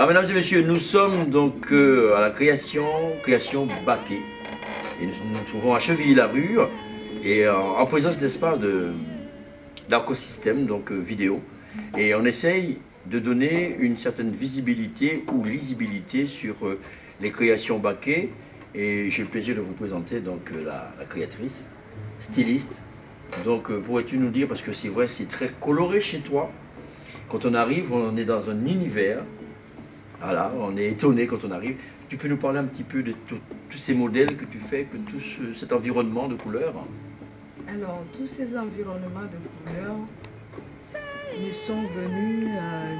Mesdames et messieurs, nous sommes donc à la création Baquet. Et nous nous trouvons à Chevilly-la-Rue et en présence, n'est-ce pas, d'écosystème donc vidéo. Et on essaye de donner une certaine visibilité ou lisibilité sur les créations Baquet. Et j'ai le plaisir de vous présenter donc la créatrice, styliste. Donc pourrais-tu nous dire, parce que c'est vrai, c'est très coloré chez toi. Quand on arrive, on est dans un univers. Voilà, on est étonné quand on arrive. Tu peux nous parler un petit peu de tous ces modèles que tu fais, que tout cet environnement de couleurs? Alors, tous ces environnements de couleurs nous sont venus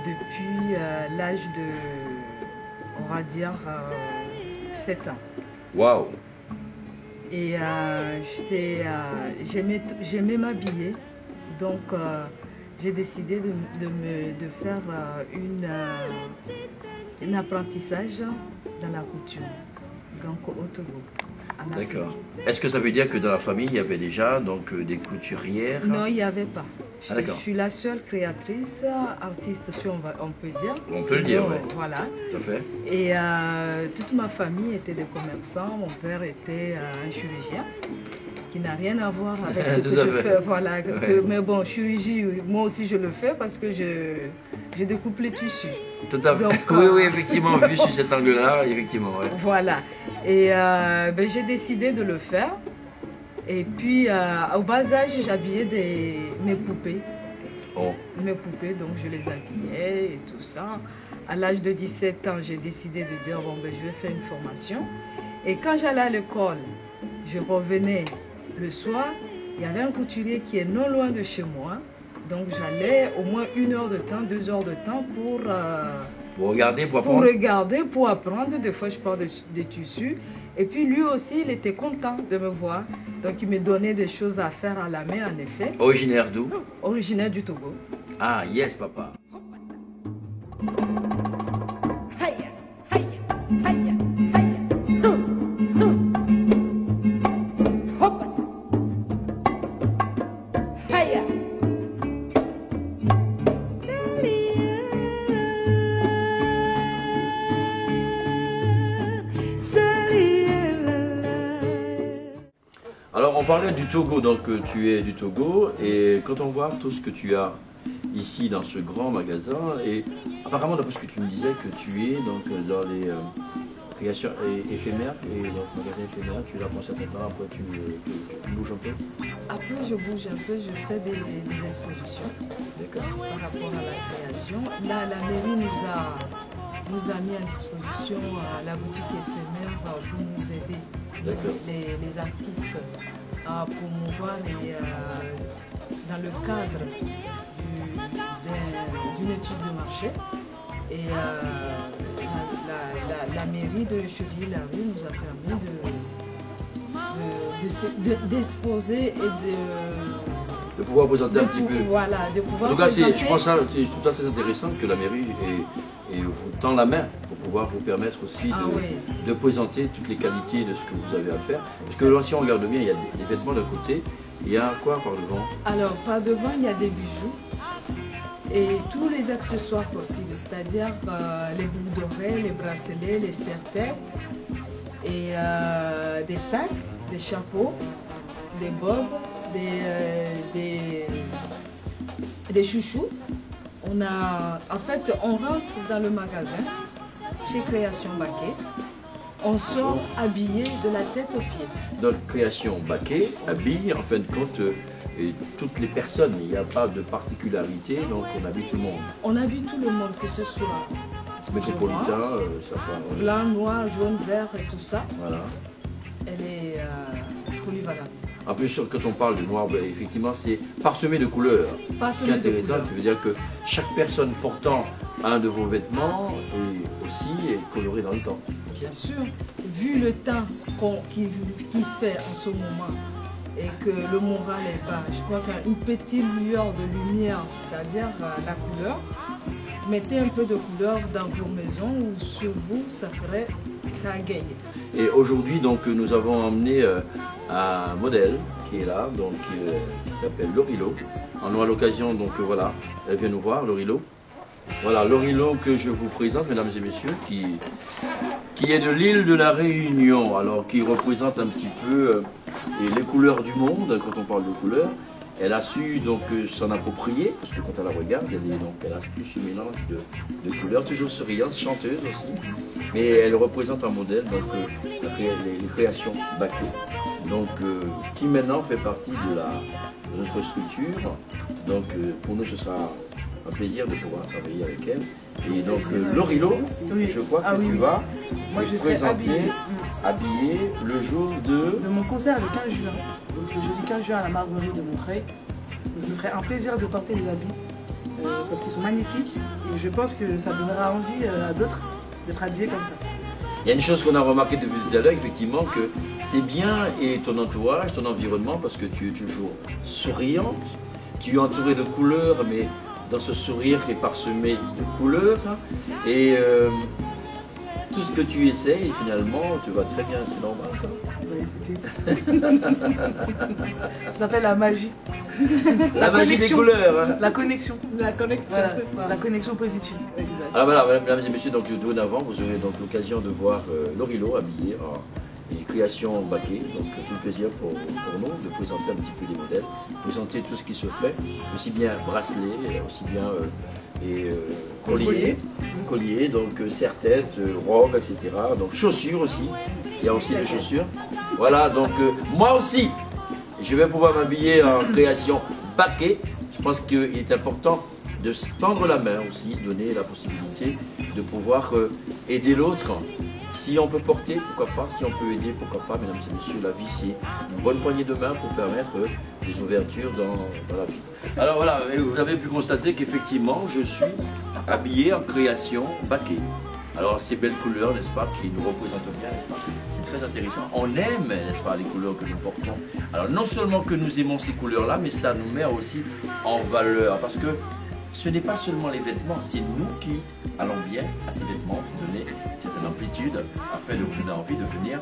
depuis l'âge de, on va dire, 7 ans. Waouh! Et j'aimais m'habiller, donc j'ai décidé de faire un apprentissage dans la couture, donc au Togo. D'accord. Est-ce que ça veut dire que dans la famille, il y avait déjà donc, des couturières? Non, il n'y avait pas. Je suis la seule créatrice, artiste, si on peut dire. On peut le dire, oui. Voilà. Tout à fait. Et toute ma famille était des commerçants. Mon père était un chirurgien, qui n'a rien à voir avec ce que je fais. Voilà. Ouais. Mais bon, chirurgie, moi aussi je le fais parce que je découpe les tissus. Tout à fait. Donc, oui, effectivement, vu sur cet angle-là, effectivement. Ouais. Voilà. Et j'ai décidé de le faire. Et puis, au bas âge, j'habillais mes poupées. Oh. Mes poupées, donc je les habillais et tout ça. À l'âge de 17 ans, j'ai décidé de dire, bon, je vais faire une formation. Et quand j'allais à l'école, je revenais le soir. Il y avait un couturier qui est non loin de chez moi. Donc j'allais au moins 1 heure de temps, 2 heures de temps pour regarder, pour apprendre. Pour regarder, pour apprendre. Des fois, je porte des tissus. Et puis lui aussi, il était content de me voir. Donc il me donnait des choses à faire à la main, en effet. Originaire d'où? Originaire du Togo. Ah, yes, papa. Alors on parlait du Togo, donc tu es du Togo, et quand on voit tout ce que tu as ici dans ce grand magasin, et apparemment d'après ce que tu me disais que tu es donc dans les créations éphémères, et donc magasin éphémère, tu es là pour un certain temps, après tu bouges un peu? Après je bouge un peu, je fais des expositions par rapport à la création. Là la mairie nous a mis à disposition la boutique éphémère pour nous aider. Les artistes à promouvoir dans le cadre d'une étude de marché. Et la mairie de Chevilly-la-Rue nous a permis d'exposer et de pouvoir présenter un petit peu. Voilà, de pouvoir présenter. Je pense que c'est tout à fait intéressant que la mairie vous tend la main pour pouvoir vous permettre aussi de présenter toutes les qualités de ce que vous avez à faire. Parce que là, si on regarde bien, il y a des vêtements d'un côté, il y a quoi par devant? Alors, par devant, il y a des bijoux et tous les accessoires possibles, c'est-à-dire les boucles d'oreilles, les bracelets, les serre-têtes, et des sacs, des chapeaux, des bobs, des chouchous. En fait, on rentre dans le magasin chez Création Baquet, on sort habillé de la tête aux pieds. Donc Création Baquet habille en fin de compte toutes les personnes, il n'y a pas de particularité, donc on habille tout le monde. On habille tout le monde, que ce soit métropolitain, blanc, noir, jaune, vert et tout ça. Voilà. Elle est polyvalente. En plus, quand on parle de noir, effectivement, c'est parsemé de couleurs. Ce qui est intéressant, ça veut dire que chaque personne portant un de vos vêtements est aussi colorée dans le temps. Bien sûr, vu le temps qu'il fait en ce moment et que le moral est bas, je crois qu'une petite lueur de lumière, c'est-à-dire la couleur, mettez un peu de couleur dans vos maisons ou sur vous, ça a gagné. Et aujourd'hui, donc, nous avons emmené un modèle qui est là, donc qui s'appelle Lorilo. On aura l'occasion, donc voilà, elle vient nous voir, Lorilo. Voilà, l'Orillon que je vous présente, mesdames et messieurs, qui est de l'île de la Réunion, alors qui représente un petit peu les couleurs du monde, quand on parle de couleurs. Elle a su donc s'en approprier, parce que quand elle la regarde, elle a plus ce mélange de couleurs, toujours souriante, chanteuse aussi. Mais elle représente un modèle, donc les créations Baquet, donc qui maintenant fait partie de notre structure. Donc pour nous, ce sera un plaisir de pouvoir travailler avec elle. Et donc Lorilo, je crois que tu vas me présenter, habillé le jour de mon concert le 15 juin. Donc le jeudi 15 juin à la Marguerie de Montreuil. Je me ferai un plaisir de porter les habits parce qu'ils sont magnifiques et je pense que ça donnera envie à d'autres d'être habillés comme ça. Il y a une chose qu'on a remarqué depuis tout à l'heure, effectivement, que c'est bien et ton entourage, ton environnement, parce que tu es toujours souriante, tu es entourée de couleurs, mais dans ce sourire qui est parsemé de couleurs. Et tout ce que tu essayes, finalement, tu vas très bien, c'est normal ça. Ça s'appelle la magie. La magie des couleurs. Hein. La connexion. La connexion, voilà, c'est ça. La connexion positive. Exact. Alors voilà, mesdames et messieurs, donc dorénavant, vous aurez donc l'occasion de voir Lorilo habillé en création Baquet. Donc tout le plaisir pour nous de présenter un petit peu les modèles, présenter tout ce qui se fait, aussi bien bracelet, aussi bien collier, donc serre-tête, robe, etc. Donc chaussures aussi, il y a aussi des chaussures. Voilà, donc moi aussi, je vais pouvoir m'habiller en création Baquet. Je pense qu'il est important de se tendre la main aussi, donner la possibilité de pouvoir aider l'autre. Si on peut porter, pourquoi pas, si on peut aider, pourquoi pas, mesdames et messieurs, la vie c'est une bonne poignée de main pour permettre des ouvertures dans la vie. Alors voilà, vous avez pu constater qu'effectivement, je suis habillé en création Baquet. Alors ces belles couleurs, n'est-ce pas, qui nous représentent bien, n'est-ce pas? C'est très intéressant. On aime, n'est-ce pas, les couleurs que nous portons. Alors non seulement que nous aimons ces couleurs-là, mais ça nous met aussi en valeur, parce que ce n'est pas seulement les vêtements, c'est nous qui allons bien à ces vêtements pour donner une certaine amplitude afin de vous donner envie de venir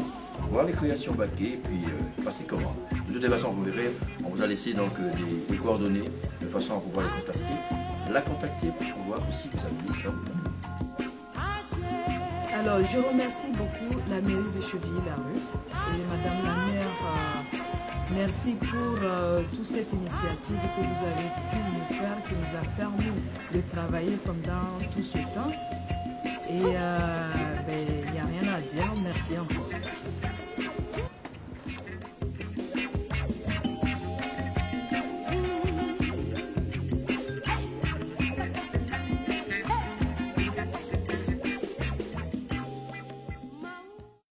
voir les créations Baquet et puis passer commande. De toute façon, vous verrez, on vous a laissé donc des coordonnées de façon à pouvoir les contacter. La contacter pour pouvoir aussi vous habiller comme nous. Alors, je remercie beaucoup la mairie de Chevilly-Larue et Madame la maire. Merci pour toute cette initiative que vous avez pu nous faire, qui nous a permis de travailler pendant tout ce temps. Et il n'y a rien à dire. Merci encore.